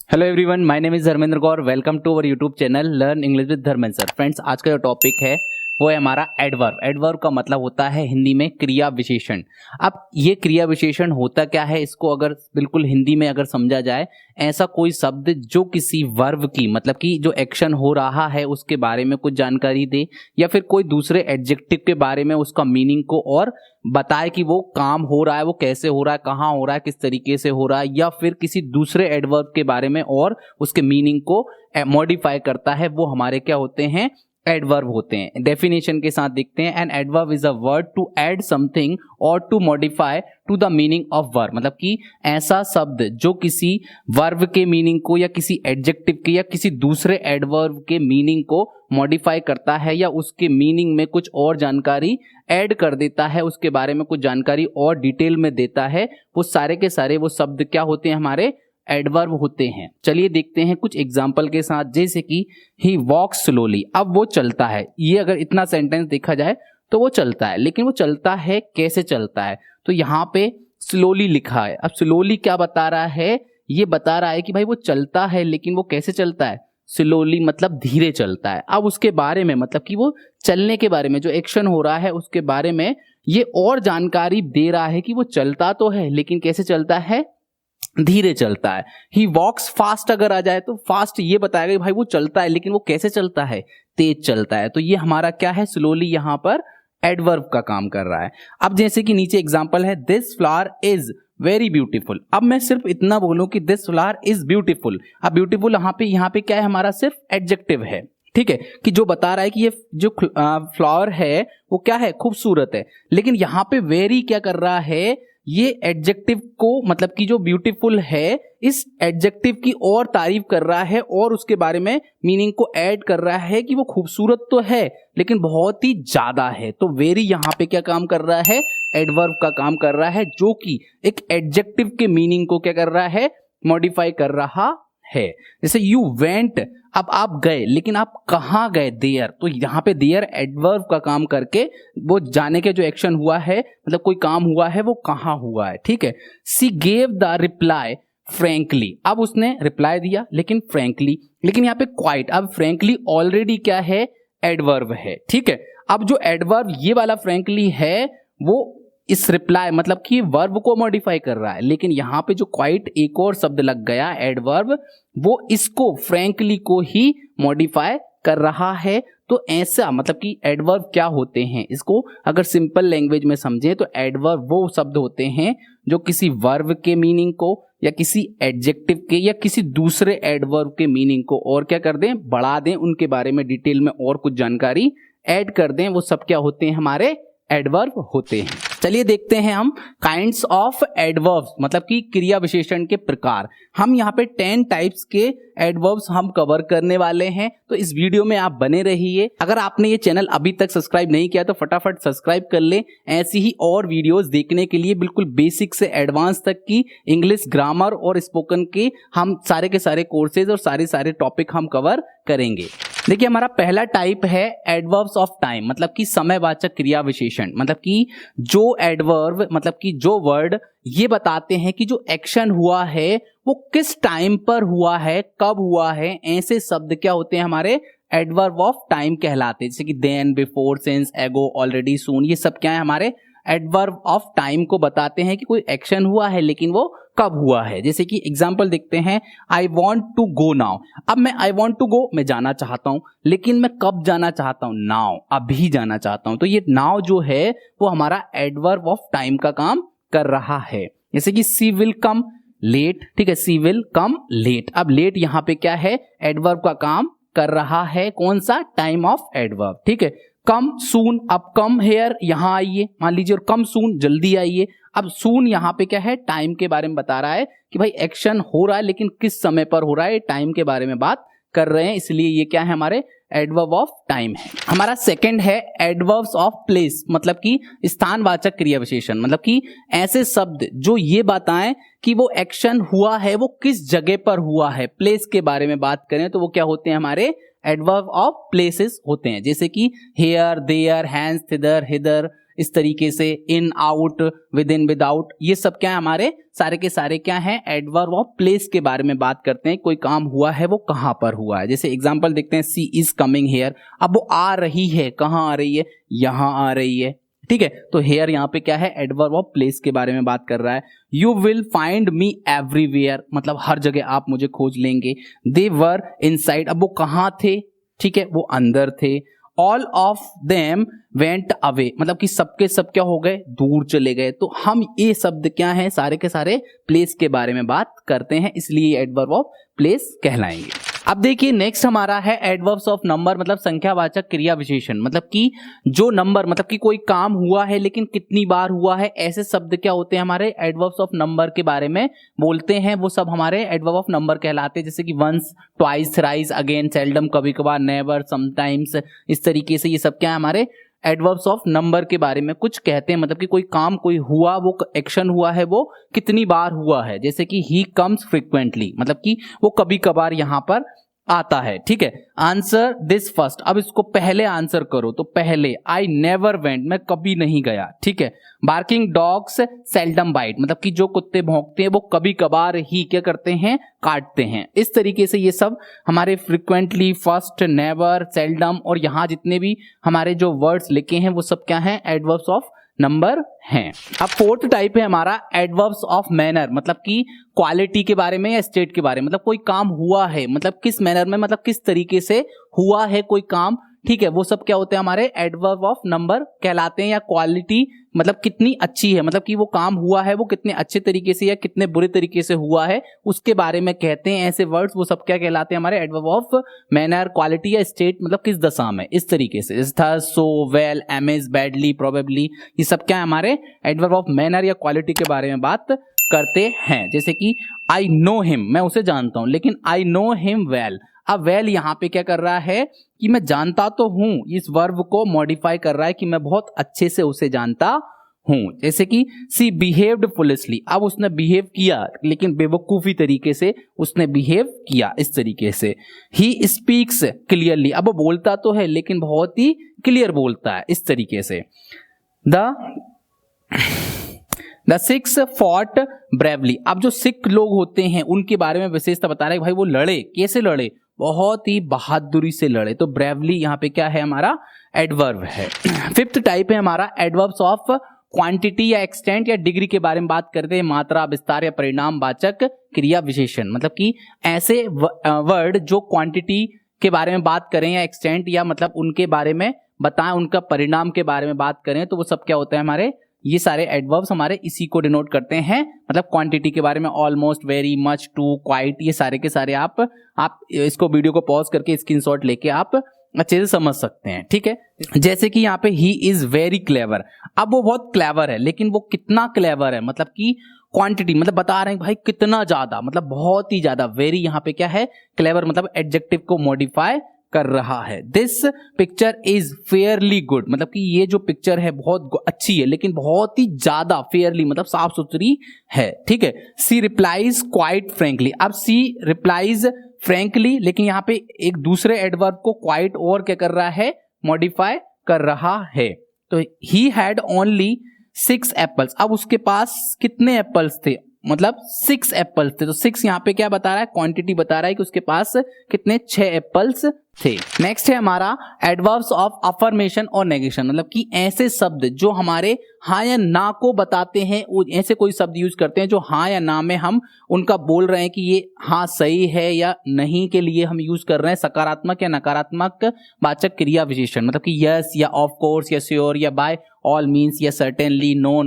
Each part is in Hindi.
Hello everyone, my name is Dharmendra Gaur. Welcome to our YouTube channel learn English with Dharmendra sir. Friends, आज का जो टॉपिक है वो है हमारा एडवर्ब। एडवर्ब का मतलब होता है हिंदी में क्रिया विशेषण। अब ये क्रिया विशेषण होता क्या है, इसको अगर बिल्कुल हिंदी में अगर समझा जाए, ऐसा कोई शब्द जो किसी वर्ब की मतलब कि जो एक्शन हो रहा है उसके बारे में कुछ जानकारी दे, या फिर कोई दूसरे एडजेक्टिव के बारे में उसका मीनिंग को और बताए कि वो काम हो रहा है, वो कैसे हो रहा है, कहाँ हो रहा है, किस तरीके से हो रहा है, या फिर किसी दूसरे एडवर्ब के बारे में और उसके मीनिंग को मॉडिफाई करता है, वो हमारे क्या होते हैं, एडवर्ब होते हैं। डेफिनेशन के साथ देखते हैं। An adverb is a word to add something और to modify to the meaning of verb. मतलब कि ऐसा शब्द जो किसी वर्ब के मीनिंग को या किसी एडजेक्टिव के या किसी दूसरे एडवर्ब के मीनिंग को मॉडिफाई करता है या उसके मीनिंग में कुछ और जानकारी ऐड कर देता है, उसके बारे में कुछ जानकारी और डिटेल में देता है, वो सारे के सारे वो शब्द क्या होते हैं, हमारे एडवर्ब होते हैं। चलिए देखते हैं कुछ एग्जाम्पल के साथ। जैसे कि ही वॉक्स स्लोली, अब वो चलता है। ये अगर इतना सेंटेंस देखा जाए तो वो चलता है, लेकिन वो चलता है कैसे चलता है, तो यहाँ पे स्लोली लिखा है। अब स्लोली क्या बता रहा है, ये बता रहा है कि भाई वो चलता है, लेकिन वो कैसे चलता है, स्लोली मतलब धीरे चलता है। अब उसके बारे में मतलब कि वो चलने के बारे में, जो एक्शन हो रहा है उसके बारे में ये और जानकारी दे रहा है कि वो चलता तो है लेकिन कैसे चलता है, धीरे चलता है। ही वॉक्स फास्ट अगर आ जाए तो फास्ट ये बताएगा कि भाई वो चलता है, लेकिन वो कैसे चलता है, तेज चलता है। तो ये हमारा क्या है, स्लोली यहाँ पर एडवर्ब का काम कर रहा है। अब जैसे कि नीचे एग्जांपल है, this flower is very beautiful. अब मैं सिर्फ इतना बोलूं कि दिस फ्लावर इज ब्यूटीफुल। अब ब्यूटीफुल यहाँ पे क्या है, हमारा सिर्फ एडजेक्टिव है, ठीक है, कि जो बता रहा है कि ये जो फ्लावर है वो क्या है, खूबसूरत है। लेकिन यहाँ पे वेरी क्या कर रहा है, ये एडजेक्टिव को मतलब कि जो ब्यूटीफुल है इस एडजेक्टिव की और तारीफ कर रहा है और उसके बारे में मीनिंग को ऐड कर रहा है कि वो खूबसूरत तो है लेकिन बहुत ही ज्यादा है। तो वेरी यहाँ पे क्या काम कर रहा है, एडवर्ब का काम कर रहा है, जो कि एक एडजेक्टिव के मीनिंग को क्या कर रहा है, मॉडिफाई कर रहा है। जैसे यू वेंट, अब आप गए, लेकिन आप कहाँ गए, देयर। तो यहाँ पे देयर एडवर्ब का काम करके वो जाने के जो एक्शन हुआ है मतलब कोई काम हुआ है वो कहाँ हुआ है, ठीक है। सी गेव द रिप्लाई फ्रैंकली, अब उसने रिप्लाई दिया लेकिन फ्रैंकली, लेकिन यहाँ पे क्वाइट। अब फ्रैंकली ऑलरेडी क्या है, एडवर्ब है, ठीक है। अब जो एडवर्ब ये वाला फ्रैंकली है वो इस रिप्लाई मतलब कि वर्ब को मॉडिफाई कर रहा है, लेकिन यहाँ पे जो क्वाइट एक और शब्द लग गया एडवर्ब, वो इसको फ्रैंकली को ही मॉडिफाई कर रहा है। तो ऐसा मतलब कि एडवर्ब क्या होते हैं, इसको अगर सिंपल लैंग्वेज में समझें तो एडवर्ब वो शब्द होते हैं जो किसी वर्ब के मीनिंग को या किसी एडजेक्टिव के या किसी दूसरे एडवर्ब के मीनिंग को और क्या कर दें, बढ़ा दें, उनके बारे में डिटेल में और कुछ जानकारी ऐड कर दें, वो सब क्या होते हैं, हमारे एडवर्ब होते हैं। चलिए देखते हैं हम काइंड्स ऑफ एडवर्ब्स मतलब कि क्रिया विशेषण के प्रकार। हम यहाँ पे 10 टाइप्स के एडवर्ब्स हम कवर करने वाले हैं, तो इस वीडियो में आप बने रहिए। अगर आपने ये चैनल अभी तक सब्सक्राइब नहीं किया तो फटाफट सब्सक्राइब कर ले, ऐसी ही और वीडियोस देखने के लिए। बिल्कुल बेसिक से एडवांस तक की इंग्लिश ग्रामर और स्पोकन के हम सारे के सारे कोर्सेज और सारे टॉपिक हम कवर करेंगे। देखिए, हमारा पहला टाइप है एडवर्ब्स ऑफ टाइम मतलब कि समयवाचक क्रिया विशेषण। मतलब कि जो एडवर्ब मतलब कि जो वर्ड ये बताते हैं कि जो एक्शन हुआ है वो किस टाइम पर हुआ है, कब हुआ है, ऐसे शब्द क्या होते हैं, हमारे एडवर्ब ऑफ टाइम कहलाते हैं। जैसे कि देन, बिफोर, सिंस, एगो, ऑलरेडी, सून, ये सब क्या है, हमारे एडवर्ब ऑफ टाइम को बताते हैं कि कोई एक्शन हुआ है लेकिन वो कब हुआ है। जैसे कि एग्जांपल देखते हैं, I want to go now. अब मैं आई वॉन्ट टू गो, मैं जाना चाहता हूं, लेकिन मैं कब जाना चाहता हूं, नाउ, अभी जाना चाहता हूं। तो ये नाउ जो है वो हमारा एडवर्ब ऑफ टाइम का काम कर रहा है। जैसे कि सी विल कम लेट, ठीक है, सी विल कम लेट। अब लेट यहाँ पे क्या है, एडवर्ब का काम कर रहा है, कौन सा, टाइम ऑफ एडवर्ब, ठीक है। कम सून, अब कम हेयर, यहां आइए मान लीजिए, और कम सून, जल्दी आइए। अब सून यहाँ पे क्या है, टाइम के बारे में बता रहा है कि भाई एक्शन हो रहा है लेकिन किस समय पर हो रहा है, टाइम के बारे में बात कर रहे हैं, इसलिए ये क्या है, हमारे एडवर्ब ऑफ टाइम है। हमारा सेकंड है एडवर्ब्स ऑफ प्लेस मतलब कि स्थानवाचक क्रिया विशेषण। मतलब कि ऐसे शब्द जो ये बताएं कि वो एक्शन हुआ है वो किस जगह पर हुआ है, प्लेस के बारे में बात करें तो वो क्या होते हैं, हमारे एडवर्ब ऑफ प्लेसेस होते हैं। जैसे कि हेयर, देयर, हैंस, थिदर, हिदर, इस तरीके से, in out, with in without, ये सब क्या है हमारे सारे के सारे क्या है एडवर्ब ऑफ प्लेस के बारे में बात करते हैं। कोई काम हुआ है वो कहाँ पर हुआ है। जैसे एग्जांपल देखते हैं, सी इज कमिंग हेयर, अब वो आ रही है, कहाँ आ रही है, यहाँ आ रही है, ठीक है। तो हेयर यहाँ पे क्या है एडवर्ब ऑफ प्लेस के बारे में बात कर रहा है। You will find me everywhere, मतलब हर जगह आप मुझे खोज लेंगे। दे वर इनसाइड, अब वो कहाँ थे, ठीक है, वो अंदर थे। All of them went away, मतलब कि सबके सब क्या हो गए, दूर चले गए। तो हम ये शब्द क्या है सारे के सारे प्लेस के बारे में बात करते हैं, इसलिए एडवर्ब ऑफ प्लेस कहलाएंगे। अब देखिए नेक्स्ट हमारा है एडवर्ब्स ऑफ नंबर, मतलब संख्यावाचक क्रिया विशेषण, मतलब कि जो नंबर, मतलब कि कोई काम हुआ है लेकिन कितनी बार हुआ है, ऐसे शब्द क्या होते हैं हमारे एडवर्ब्स ऑफ नंबर के बारे में बोलते हैं, वो सब हमारे एडवर्ब ऑफ नंबर कहलाते हैं। जैसे कि once, twice, thrice, again, seldom, कभी कभार, नेवर, समटाइम्स, इस तरीके से ये सब क्या है हमारे एडवर्ब्स ऑफ नंबर के बारे में कुछ कहते हैं। मतलब कि कोई काम कोई हुआ, वो एक्शन हुआ है, वो कितनी बार हुआ है। जैसे कि ही कम्स फ्रिक्वेंटली, मतलब कि वो कभी कभार यहाँ पर आता है, ठीक है। आंसर दिस फर्स्ट, अब इसको पहले आंसर करो, तो पहले, आई नेवर वेंट, मैं कभी नहीं गया, ठीक है। बार्किंग डॉग्स सेल्डम बाइट, मतलब कि जो कुत्ते भौंकते हैं वो कभी कभार ही क्या करते हैं, काटते हैं। इस तरीके से ये सब हमारे फ्रिक्वेंटली, फर्स्ट, नेवर, सेल्डम और यहाँ जितने भी हमारे जो वर्ड्स लिखे हैं वो सब क्या है एडवर्ब्स ऑफ नंबर हैं। अब फोर्थ टाइप है हमारा एडवर्ब्स ऑफ मैनर, मतलब कि क्वालिटी के बारे में या स्टेट के बारे में, मतलब कोई काम हुआ है, मतलब किस मैनर में, मतलब किस तरीके से हुआ है कोई काम, ठीक है, वो सब क्या होते हैं हमारे एडवर्ब ऑफ नंबर कहलाते हैं। या क्वालिटी मतलब कितनी अच्छी है, मतलब कि वो काम हुआ है वो कितने अच्छे तरीके से या कितने बुरे तरीके से हुआ है उसके बारे में कहते हैं। ऐसे वर्ड्स वो सब क्या कहलाते हैं हमारे एडवर्ब ऑफ मैनर, क्वालिटी या स्टेट, मतलब किस दशा में, इस तरीके से। था, सो, वेल, अमेज, बैडली, प्रोबेबली, ये सब क्या है हमारे एडवर्ब ऑफ मैनर या क्वालिटी के बारे में बात करते हैं। जैसे कि आई नो हिम, मैं उसे जानता हूं, लेकिन आई नो हिम वेल, अब वेल यहाँ पे क्या कर रहा है कि मैं जानता तो हूं, इस वर्ब को मॉडिफाई कर रहा है कि मैं बहुत अच्छे से उसे जानता हूं। जैसे कि सी बिहेव्ड फुलिशली, अब उसने बिहेव किया लेकिन बेवकूफी तरीके से उसने बिहेव किया, इस तरीके से। ही स्पीक्स क्लियरली, अब वो बोलता तो है लेकिन बहुत ही क्लियर बोलता है, इस तरीके से। द सिक्स फॉट ब्रेवली, अब जो सिख लोग होते हैं उनके बारे में विशेषता बता रहे हैं, भाई वो लड़े, कैसे लड़े, बहुत ही बहादुरी से लड़े। तो ब्रेवली यहाँ पे क्या है हमारा एडवर्ब है। फिफ्थ टाइप है हमारा एडवर्ब्स ऑफ क्वांटिटी या एक्सटेंट या डिग्री के बारे में बात करते हैं, मात्रा, विस्तार या परिणाम वाचक क्रिया विशेषण, मतलब कि ऐसे वर्ड जो क्वांटिटी के बारे में बात करें या एक्सटेंट या मतलब उनके बारे में बताएं, उनका परिणाम के बारे में बात करें, तो वो सब क्या होता है हमारे, ये सारे एडवर्ब्स हमारे इसी को डिनोट करते हैं। मतलब क्वांटिटी के बारे में almost, very, much, too, quite, ये सारे के सारे आप इसको वीडियो को पॉज करके स्क्रीनशॉट लेके आप अच्छे से समझ सकते हैं, ठीक है। जैसे कि यहाँ पे ही इज वेरी क्लेवर, अब वो बहुत क्लेवर है, लेकिन वो कितना क्लेवर है, मतलब कि क्वांटिटी, मतलब बता रहे हैं भाई कितना ज्यादा, मतलब बहुत ही ज्यादा। वेरी यहाँ पे क्या है क्लेवर, मतलब एडजेक्टिव को मॉडिफाई कर रहा है। This picture is fairly good, मतलब कि ये जो पिक्चर है बहुत अच्छी है लेकिन बहुत ही ज्यादा, फेयरली मतलब साफ सुथरी है, ठीक है। सी रिप्लाइज क्वाइट फ्रेंकली, अब सी रिप्लाइज फ्रेंकली, लेकिन यहाँ पे एक दूसरे एडवर्ब को क्वाइट और क्या कर रहा है, मॉडिफाई कर रहा है। तो ही हैड ओनली 6 एप्पल्स, अब उसके पास कितने एप्पल्स थे, मतलब 6 एप्पल्स थे। तो 6 यहाँ पे क्या बता रहा है, क्वांटिटी बता रहा है कि उसके पास कितने, 6 एप्पल्स थे। नेक्स्ट है हमारा एडवर्ब्स ऑफ अफर्मेशन और नेगेशन, मतलब कि ऐसे शब्द जो हमारे हाँ या ना को बताते हैं, ऐसे कोई शब्द यूज करते हैं जो हाँ या ना में हम उनका बोल रहे हैं कि ये हाँ सही है या नहीं के लिए हम यूज कर रहे हैं सकारात्मक या नकारात्मक वाचक क्रिया विशेषण, मतलब कि यस या ऑफ कोर्स या श्योर या बाय ऑल मीन्स या certainly, no,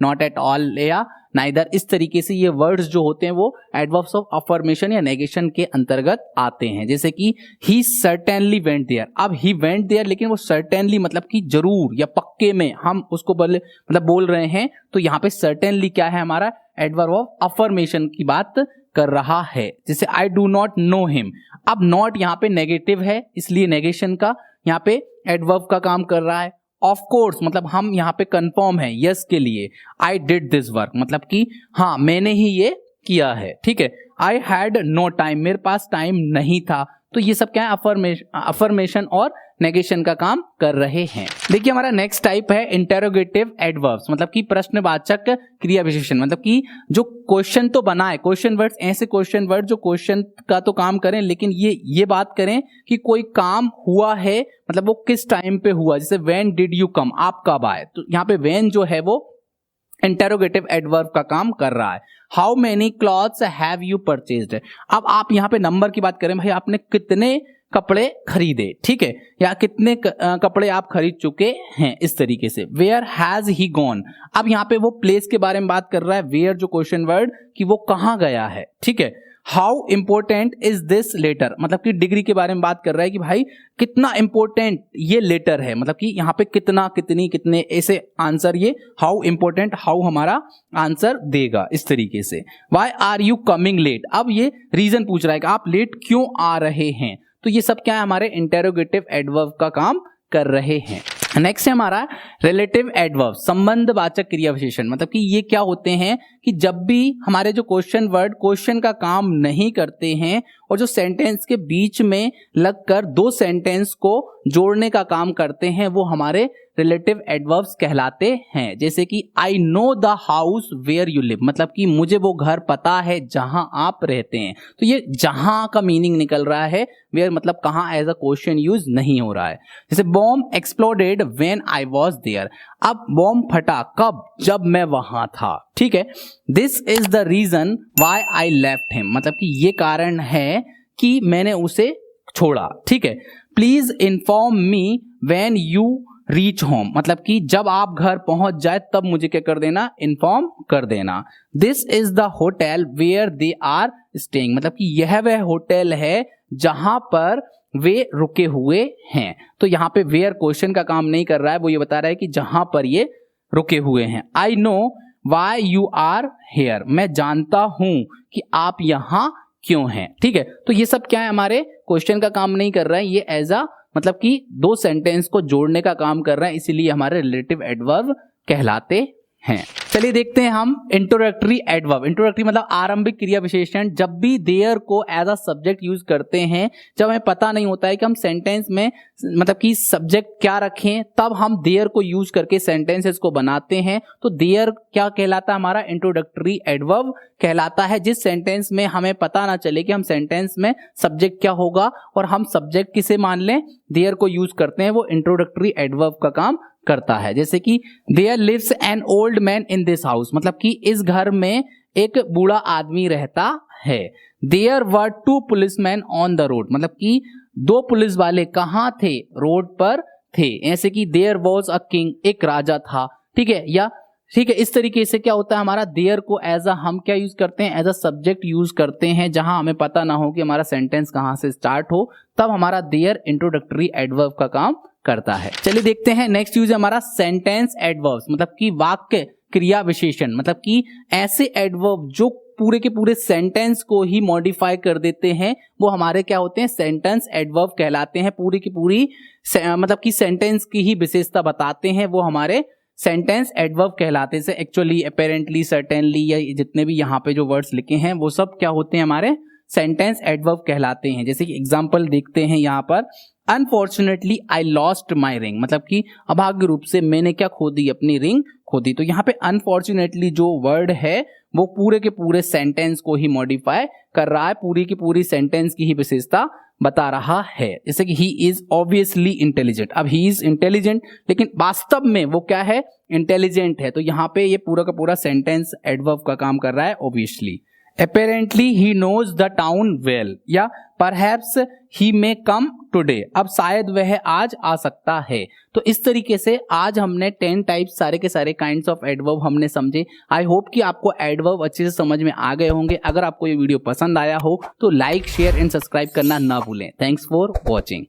not at all या नाइदर। इस तरीके से ये वर्ड्स जो होते हैं वो एडवर्ब्स ऑफ अफर्मेशन या नेगेशन के अंतर्गत आते हैं। जैसे कि ही सर्टेनली वेंट देयर, अब ही वेंट देयर, लेकिन वो सर्टेनली मतलब कि जरूर या पक्के में हम उसको बोल रहे हैं, तो यहाँ पे सर्टेनली क्या है हमारा एडवर्ब ऑफ अफर्मेशन की बात कर रहा है। जैसे I do not know him, अब नॉट यहाँ पे नेगेटिव है इसलिए नेगेशन का यहाँ पे एडवर्ब का काम कर रहा है। ऑफ कोर्स मतलब हम यहाँ पे कंफर्म है यस के लिए। आई डिड दिस वर्क मतलब कि हाँ मैंने ही ये किया है, ठीक है। आई हैड नो टाइम, मेरे पास टाइम नहीं था, तो ये सब क्या है, अफर्मेशन और नेगेशन का काम कर रहे हैं। देखिए हमारा नेक्स्ट टाइप है इंटेरोगेटिव एडवर्ब्स, मतलब कि प्रश्नवाचक क्रिया विशेषण। मतलब कि जो क्वेश्चन तो बना है, क्वेश्चन वर्ड्स, ऐसे क्वेश्चन वर्ड जो क्वेश्चन का तो काम करें, लेकिन ये बात करें कि कोई काम हुआ है, मतलब वो किस टाइम पे हुआ। जैसे व्हेन डिड यू कम, आप कब आए, तो यहाँ पे व्हेन जो है वो इंटेरोगेटिव एडवर्ब का काम कर रहा है। How many clothes have you purchased, अब आप यहाँ पे नंबर की बात करें, भाई आपने कितने कपड़े खरीदे, ठीक है, या कितने कपड़े आप खरीद चुके हैं, इस तरीके से। वेयर हैज ही गॉन, अब यहाँ पे वो प्लेस के बारे में बात कर रहा है, वेयर जो क्वेश्चन वर्ड कि वो कहाँ गया है, ठीक है। How important is this letter, मतलब कि डिग्री के बारे में बात कर रहा है कि भाई कितना इंपॉर्टेंट ये लेटर है, मतलब कि यहाँ पे कितना, कितनी, कितने, ऐसे आंसर ये हाउ इंपॉर्टेंट, हाउ हमारा आंसर देगा इस तरीके से। Why are you coming late, अब ये रीजन पूछ रहा है कि आप लेट क्यों आ रहे हैं, तो ये सब क्या है, हमारे इंटेरोगेटिव एडवर्ब का काम कर रहे हैं। नेक्स्ट है हमारा रिलेटिव एडवर्ब, संबंधवाचक क्रिया विशेषण। मतलब कि ये क्या होते हैं कि जब भी हमारे जो क्वेश्चन वर्ड क्वेश्चन का काम नहीं करते हैं और जो सेंटेंस के बीच में लगकर दो सेंटेंस को जोड़ने का काम करते हैं, वो हमारे रिलेटिव एडवर्ब्स कहलाते हैं। जैसे कि I know the house where you live, मतलब कि मुझे वो घर पता है जहां आप रहते हैं, तो ये जहां का मीनिंग निकल रहा है, वेयर मतलब कहां, एज अ क्वेश्चन यूज नहीं हो रहा है। जैसे bomb exploded when I was there, अब बॉम्ब फटा कब, जब मैं वहां था, ठीक है। This is the reason why I left him, मतलब कि ये कारण है कि मैंने उसे छोड़ा, ठीक है। Please inform me when you reach home, मतलब कि जब आप घर पहुंच जाए तब मुझे क्या कर देना, इन्फॉर्म कर देना। This is the hotel where they are staying, मतलब कि यह वह होटल है जहां पर वे रुके हुए हैं। तो यहाँ पे वेयर क्वेश्चन का काम नहीं कर रहा है, वो ये बता रहा है कि जहां पर ये रुके हुए हैं। I know why you are here, मैं जानता हूं कि आप यहां क्यों हैं, ठीक है। तो ये सब क्या है, हमारे क्वेश्चन का काम नहीं कर रहा है, ये एज अ मतलब कि दो सेंटेंस को जोड़ने का काम कर रहा है, इसीलिए हमारे रिलेटिव एडवर्ब कहलाते हैं। चलिए देखते हैं हम इंट्रोडक्टरी एडवर्ब। इंट्रोडक्टरी मतलब आरंभिक क्रिया विशेषण। जब भी देयर को एज अ सब्जेक्ट यूज करते हैं, जब हमें पता नहीं होता है कि हम सेंटेंस में मतलब कि सब्जेक्ट क्या रखें, तब हम देयर को यूज करके सेंटेंसेस को बनाते हैं। तो देयर क्या कहलाता है, हमारा इंट्रोडक्टरी एडवर्ब कहलाता है। जिस सेंटेंस में हमें पता ना चले कि हम सेंटेंस में सब्जेक्ट क्या होगा और हम सब्जेक्ट किसे मान लें, देयर को यूज करते हैं, वो इंट्रोडक्टरी एडवर्ब का काम करता है। जैसे कि there lives an old man in this house, मतलब कि इस घर में एक बूढ़ा आदमी रहता है। There were two policeman on the road, मतलब कि दो पुलिस वाले कहां थे, रोड पर थे। ऐसे कि देयर वॉज अ किंग, एक राजा था, ठीक है, या ठीक है। इस तरीके से क्या होता है, हमारा देयर को एज अ हम क्या यूज करते हैं, एज अ सब्जेक्ट यूज करते हैं। जहां हमें पता ना हो कि हमारा सेंटेंस कहां से स्टार्ट हो, तब हमारा देयर इंट्रोडक्टरी एडवर्ब का काम करता है। चलिए देखते हैं नेक्स्ट यूज है हमारा सेंटेंस एडवर्ब्स, मतलब कि वाक्य क्रिया विशेषण। मतलब कि ऐसे एडवर्ब जो पूरे के पूरे सेंटेंस को ही मॉडिफाई कर देते हैं, वो हमारे क्या होते हैं, सेंटेंस एडवर्ब कहलाते हैं। पूरी की पूरी मतलब कि सेंटेंस की ही विशेषता बताते हैं, वो हमारे सेंटेंस एडवर्ब कहलाते हैं। एक्चुअली, अपेरेंटली, सर्टेनली, या जितने भी यहाँ पे जो वर्ड्स लिखे हैं वो सब क्या होते हैं, हमारे सेंटेंस एडवर्ब कहलाते हैं। जैसे कि एग्जांपल देखते हैं यहाँ पर, unfortunately I lost my ring, मतलब कि अभाग्य रूप से मैंने क्या खो दी, अपनी रिंग खो दी। तो यहाँ पे अनफॉर्चुनेटली जो वर्ड है वो पूरे के पूरे सेंटेंस को ही मॉडिफाई कर रहा है, पूरी की पूरी सेंटेंस की ही विशेषता बता रहा है। जैसे कि ही इज ऑब्वियसली इंटेलिजेंट, अब ही इज इंटेलिजेंट, लेकिन वास्तव में वो क्या है, इंटेलिजेंट है। तो यहाँ पे ये पूरा का पूरा सेंटेंस एडवर्ब का काम कर रहा है, obviously. Apparently he knows the town well, या perhaps he may come today, अब शायद वह आज आ सकता है। तो इस तरीके से आज हमने 10 टाइप्स, सारे के सारे काइंड्स ऑफ एडवर्ब हमने समझे। आई होप कि आपको एडवर्ब अच्छे से समझ में आ गए होंगे। अगर आपको ये वीडियो पसंद आया हो तो लाइक, शेयर एंड सब्सक्राइब करना ना भूलें। Thanks for watching.